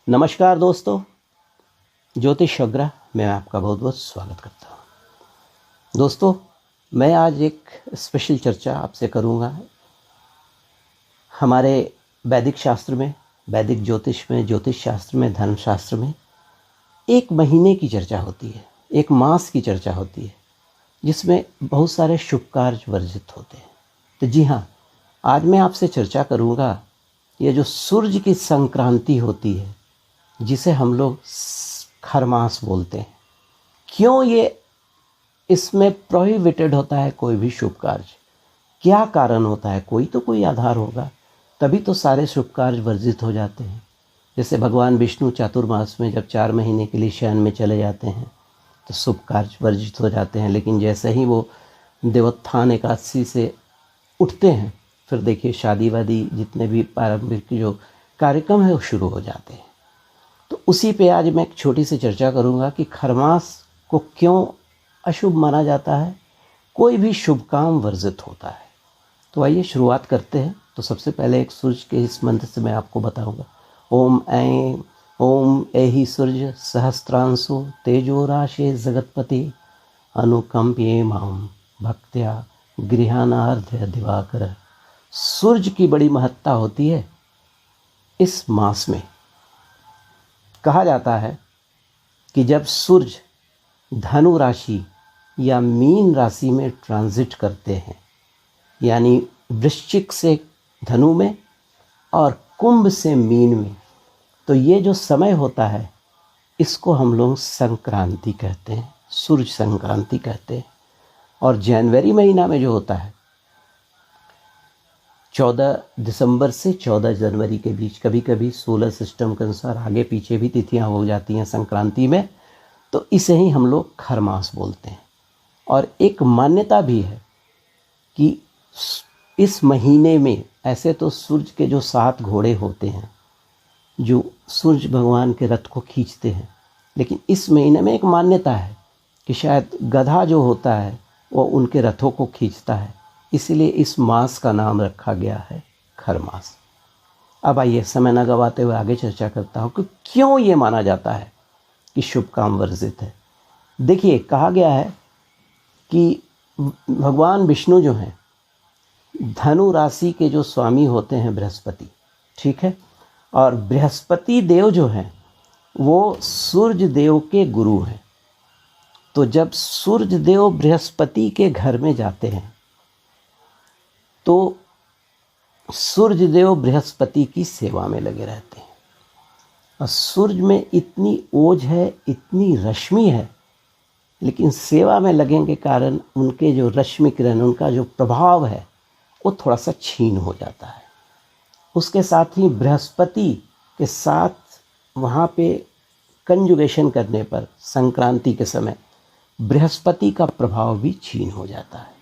नमस्कार दोस्तों, ज्योतिष अग्रह में आपका बहुत बहुत स्वागत करता हूँ। दोस्तों, मैं आज एक स्पेशल चर्चा आपसे करूँगा। हमारे वैदिक शास्त्र में, वैदिक ज्योतिष में, ज्योतिष शास्त्र में, धर्मशास्त्र में एक महीने की चर्चा होती है, एक मास की चर्चा होती है, जिसमें बहुत सारे शुभ कार्य वर्जित होते हैं। तो जी हाँ, आज मैं आपसे चर्चा करूँगा ये जो सूर्य की संक्रांति होती है, जिसे हम लोग खरमास बोलते हैं। क्यों ये इसमें प्रोहिबिटेड होता है कोई भी शुभ कार्य? क्या कारण होता है? कोई आधार होगा, तभी तो सारे शुभ कार्य वर्जित हो जाते हैं। जैसे भगवान विष्णु चातुर्मास में जब 4 महीने के लिए शयन में चले जाते हैं तो शुभ कार्य वर्जित हो जाते हैं, लेकिन जैसे ही वो देवोत्थान एकादशी से उठते हैं, फिर देखिए शादी वादी जितने भी पारंपरिक जो कार्यक्रम है वो शुरू हो जाते हैं। तो उसी पे आज मैं एक छोटी सी चर्चा करूंगा कि खरमास को क्यों अशुभ माना जाता है, कोई भी शुभ काम वर्जित होता है। तो आइए शुरुआत करते हैं। तो सबसे पहले एक सूर्य के इस मंत्र से मैं आपको बताऊंगा। ओम ऐहि सूर्य सहस्त्रांशु तेजो राशे जगतपति अनुकंप्ये माम भक्त्या गृहानार्ध्य दिवाकर। सूर्य की बड़ी महत्ता होती है। इस मास में कहा जाता है कि जब सूर्य धनु राशि या मीन राशि में ट्रांजिट करते हैं, यानी वृश्चिक से धनु में और कुंभ से मीन में, तो ये जो समय होता है इसको हम लोग संक्रांति कहते हैं, सूर्य संक्रांति कहते हैं। और जनवरी महीना में जो होता है 14 दिसंबर से 14 जनवरी के बीच, कभी कभी सोलर सिस्टम के अनुसार आगे पीछे भी तिथियां हो जाती हैं संक्रांति में, तो इसे ही हम लोग खरमास बोलते हैं। और एक मान्यता भी है कि इस महीने में, ऐसे तो सूर्य के जो 7 घोड़े होते हैं जो सूर्य भगवान के रथ को खींचते हैं, लेकिन इस महीने में एक मान्यता है कि शायद गधा जो होता है वो उनके रथों को खींचता है, इसलिए इस मास का नाम रखा गया है खरमास। अब आइए समय न गवाते हुए आगे चर्चा करता हूँ कि क्यों ये माना जाता है कि शुभ काम वर्जित है। देखिए, कहा गया है कि भगवान विष्णु जो हैं, धनु राशि के जो स्वामी होते हैं बृहस्पति, ठीक है, और बृहस्पति देव जो हैं वो सूर्य देव के गुरु हैं। तो जब सूर्य देव बृहस्पति के घर में जाते हैं तो सूर्य देव बृहस्पति की सेवा में लगे रहते हैं। और सूर्य में इतनी ओज है, इतनी रश्मि है, लेकिन सेवा में लगने के कारण उनके जो रश्मि किरण, उनका जो प्रभाव है वो थोड़ा सा क्षीण हो जाता है। उसके साथ ही बृहस्पति के साथ वहाँ पे कंजुगेशन करने पर संक्रांति के समय बृहस्पति का प्रभाव भी क्षीण हो जाता है।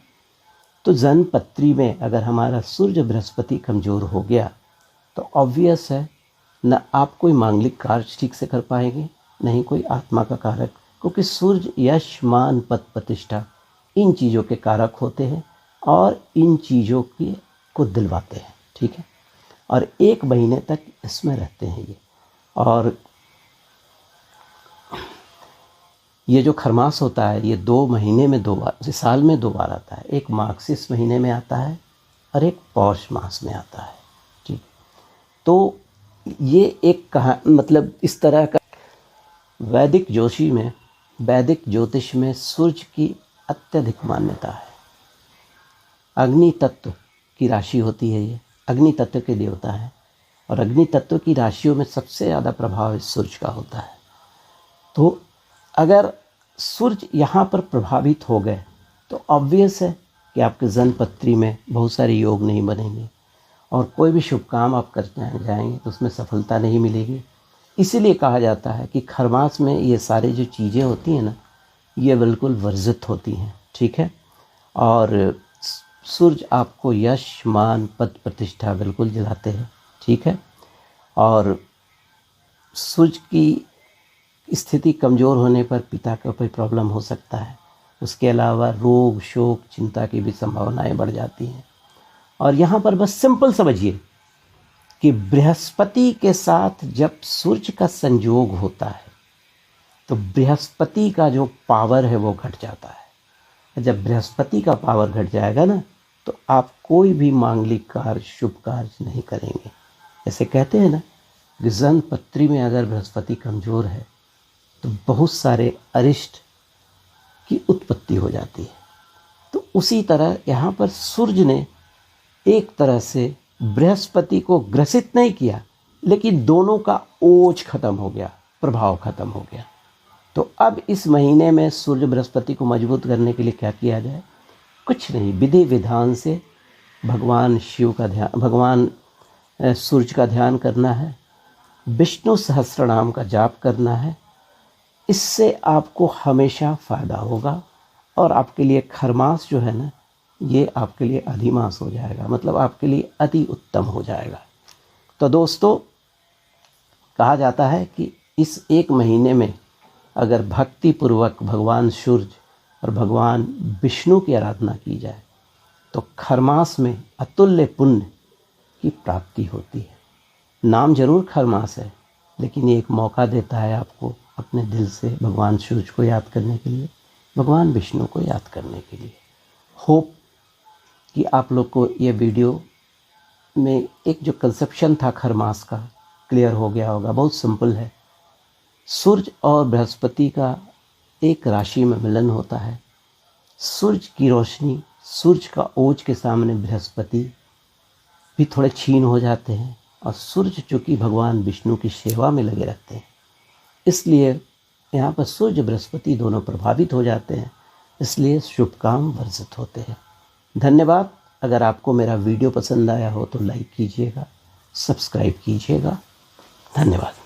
तो जन्मपत्री में अगर हमारा सूर्य बृहस्पति कमज़ोर हो गया तो ऑब्वियस है, न आप कोई मांगलिक कार्य ठीक से कर पाएंगे, नहीं कोई आत्मा का कारक, क्योंकि सूर्य यश, मान, पद, प्रतिष्ठा इन चीज़ों के कारक होते हैं और इन चीज़ों को दिलवाते हैं, ठीक है। और 1 महीने तक इसमें रहते हैं ये। और ये जो खरमास होता है ये 2 महीने में 2 बार, साल में 2 बार आता है। एक मार्गशीर्ष महीने में आता है और एक पौष मास में आता है, ठीक। तो ये एक मतलब इस तरह का वैदिक ज्योतिष में सूर्य की अत्यधिक मान्यता है। अग्नि तत्व की राशि होती है ये, अग्नि तत्व के देवता है, और अग्नि तत्व की राशियों में सबसे ज़्यादा प्रभाव इस सूर्य का होता है। तो अगर सूर्य यहाँ पर प्रभावित हो गए तो ऑब्वियस है कि आपके जन्मपत्री में बहुत सारे योग नहीं बनेंगे और कोई भी शुभ काम आप करते जाएंगे तो उसमें सफलता नहीं मिलेगी। इसीलिए कहा जाता है कि खरमास में ये सारी जो चीज़ें होती हैं ना, ये बिल्कुल वर्जित होती हैं, ठीक है। और सूर्य आपको यश, मान, पद, प्रतिष्ठा बिल्कुल दिलाते हैं, ठीक है। और सूर्य की स्थिति कमज़ोर होने पर पिता का कोई प्रॉब्लम हो सकता है। उसके अलावा रोग, शोक, चिंता की भी संभावनाएं बढ़ जाती हैं। और यहाँ पर बस सिंपल समझिए कि बृहस्पति के साथ जब सूर्य का संयोग होता है तो बृहस्पति का जो पावर है वो घट जाता है। जब बृहस्पति का पावर घट जाएगा ना, तो आप कोई भी मांगलिक कार्य, शुभ कार्य नहीं करेंगे। ऐसे कहते हैं ना कि जन्म पत्री में अगर बृहस्पति कमज़ोर है तो बहुत सारे अरिष्ट की उत्पत्ति हो जाती है। तो उसी तरह यहाँ पर सूर्य ने एक तरह से बृहस्पति को ग्रसित नहीं किया, लेकिन दोनों का ओज खत्म हो गया, प्रभाव खत्म हो गया। तो अब इस महीने में सूर्य बृहस्पति को मजबूत करने के लिए क्या किया जाए? कुछ नहीं, विधि विधान से भगवान शिव का ध्यान, भगवान सूर्य का ध्यान करना है, विष्णु सहस्त्रनाम का जाप करना है। इससे आपको हमेशा फ़ायदा होगा और आपके लिए खरमास जो है ना, ये आपके लिए अधिमास हो जाएगा, मतलब आपके लिए अति उत्तम हो जाएगा। तो दोस्तों, कहा जाता है कि इस एक महीने में अगर भक्ति पूर्वक भगवान सूर्य और भगवान विष्णु की आराधना की जाए तो खरमास में अतुल्य पुण्य की प्राप्ति होती है। नाम जरूर खरमास है, लेकिन ये एक मौका देता है आपको अपने दिल से भगवान सूर्य को याद करने के लिए, भगवान विष्णु को याद करने के लिए। होप कि आप लोग को ये वीडियो में एक जो कंसेप्शन था खरमास का क्लियर हो गया होगा। बहुत सिंपल है। सूर्य और बृहस्पति का एक राशि में मिलन होता है। सूर्य की रोशनी, सूर्य का ओज के सामने बृहस्पति भी थोड़े क्षीण हो जाते हैं, और सूर्य चूँकि भगवान विष्णु की सेवा में लगे रहते हैं, इसलिए यहाँ पर सूर्य बृहस्पति दोनों प्रभावित हो जाते हैं, इसलिए शुभ काम वर्जित होते हैं। धन्यवाद। अगर आपको मेरा वीडियो पसंद आया हो तो लाइक कीजिएगा, सब्सक्राइब कीजिएगा। धन्यवाद।